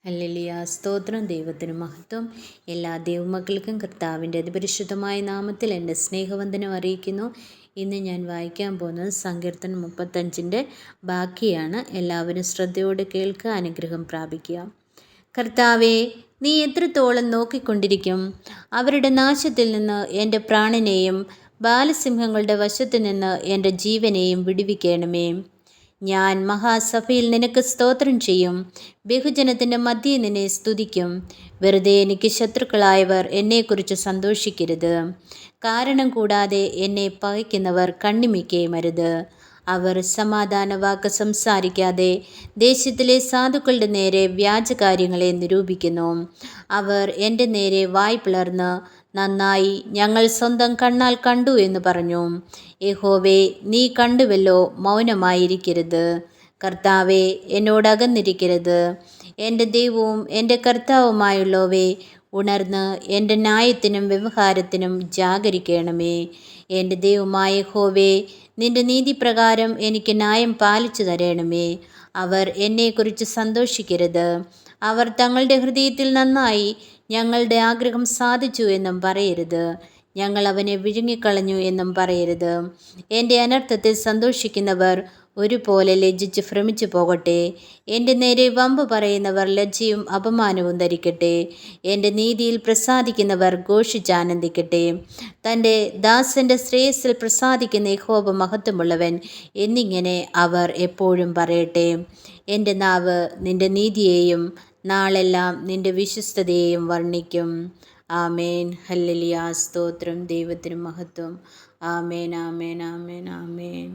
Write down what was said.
Hallelujah, സ്തോത്രം, ദൈവത്തിന് മഹത്വം. എല്ലാ ദൈവമക്കൾക്കും കർത്താവിൻ്റെ അതിപരിശുദ്ധമായ നാമത്തിൽ എൻ്റെ സ്നേഹവന്ദനം അറിയിക്കുന്നു. ഇന്ന് ഞാൻ വായിക്കാൻ പോകുന്നത് സങ്കീർത്തനം 35 ബാക്കിയാണ്. എല്ലാവരും ശ്രദ്ധയോടെ കേൾക്കുക, അനുഗ്രഹം പ്രാപിക്കുക. കർത്താവേ, നീ എത്രത്തോളം നോക്കിക്കൊണ്ടിരിക്കും? അവരുടെ നാശത്തിൽ നിന്ന് എൻ്റെ പ്രാണനെയും ബാലസിംഹങ്ങളുടെ വശത്തു നിന്ന് എൻ്റെ ജീവനെയും വിടുവിക്കണമേ. ഞാൻ മഹാസഭയിൽ നിനക്ക് സ്തോത്രം ചെയ്യും, ബഹുജനത്തിൻ്റെ മധ്യേ നിന്നെ സ്തുതിക്കും. വെറുതെ എനിക്ക് ശത്രുക്കളായവർ എന്നെക്കുറിച്ച് സന്തോഷിക്കരുത്. കാരണം കൂടാതെ എന്നെ പകയ്ക്കുന്നവർ കണ്ണിമയ്ക്കുകയും അരുത്. അവർ സമാധാന വാക്ക് സംസാരിക്കാതെ ദേശത്തിലെ സാധുക്കളുടെ നേരെ വ്യാജകാര്യങ്ങളെ നിരൂപിക്കുന്നു. അവർ എൻ്റെ നേരെ വായ് പിളർന്ന്, നന്നായി, ഞങ്ങൾ സ്വന്തം കണ്ണാൽ കണ്ടു എന്ന് പറഞ്ഞു. യഹോവേ, നീ കണ്ടുവല്ലോ, മൗനമായിരിക്കരുത്. കർത്താവേ, എന്നോടകന്നിരിക്കരുത്. എൻ്റെ ദൈവവും എൻ്റെ കർത്താവുമായുള്ളവേ, ഉണർന്ന് എൻ്റെ ന്യായത്തിനും വ്യവഹാരത്തിനും ജാഗരിക്കണമേ. എൻ്റെ ദൈവമായ യഹോവേ, നിൻ്റെ നീതിപ്രകാരം എനിക്ക് ന്യായം പാലിച്ചു തരണമേ. അവർ എന്നെക്കുറിച്ച് സന്തോഷിക്കരുത്. അവർ തങ്ങളുടെ ഹൃദയത്തിൽ നന്നായി, ഞങ്ങളുടെ ആഗ്രഹം സാധിച്ചു എന്നും പറയരുത്. ഞങ്ങൾ അവനെ വിഴുങ്ങിക്കളഞ്ഞു എന്നും പറയരുത്. എൻ്റെ അനർത്ഥത്തിൽ സന്തോഷിക്കുന്നവർ ഒരുപോലെ ലജ്ജിച്ച് ഭ്രമിച്ചു പോകട്ടെ. എൻ്റെ നേരെ വമ്പ് പറയുന്നവർ ലജ്ജയും അപമാനവും ധരിക്കട്ടെ. എൻ്റെ നീതിയിൽ പ്രസാദിക്കുന്നവർ ഘോഷിച്ചാനന്ദിക്കട്ടെ. തൻ്റെ ദാസൻ്റെ ശ്രേയസ്സിൽ പ്രസാദിക്കുന്ന യഹോവ മഹത്വമുള്ളവൻ എന്നിങ്ങനെ അവർ എപ്പോഴും പറയട്ടെ. എൻ്റെ നാവ് നിൻ്റെ നീതിയെയും നാളെല്ലാം നിൻ്റെ വിശ്വസ്തതയെയും വർണ്ണിക്കും. ആമേൻ. ഹല്ലേലൂയ, സ്തോത്രം, ദൈവത്തിന് മഹത്വം. ആമേൻ, ആമേൻ, ആമേൻ, ആമേൻ.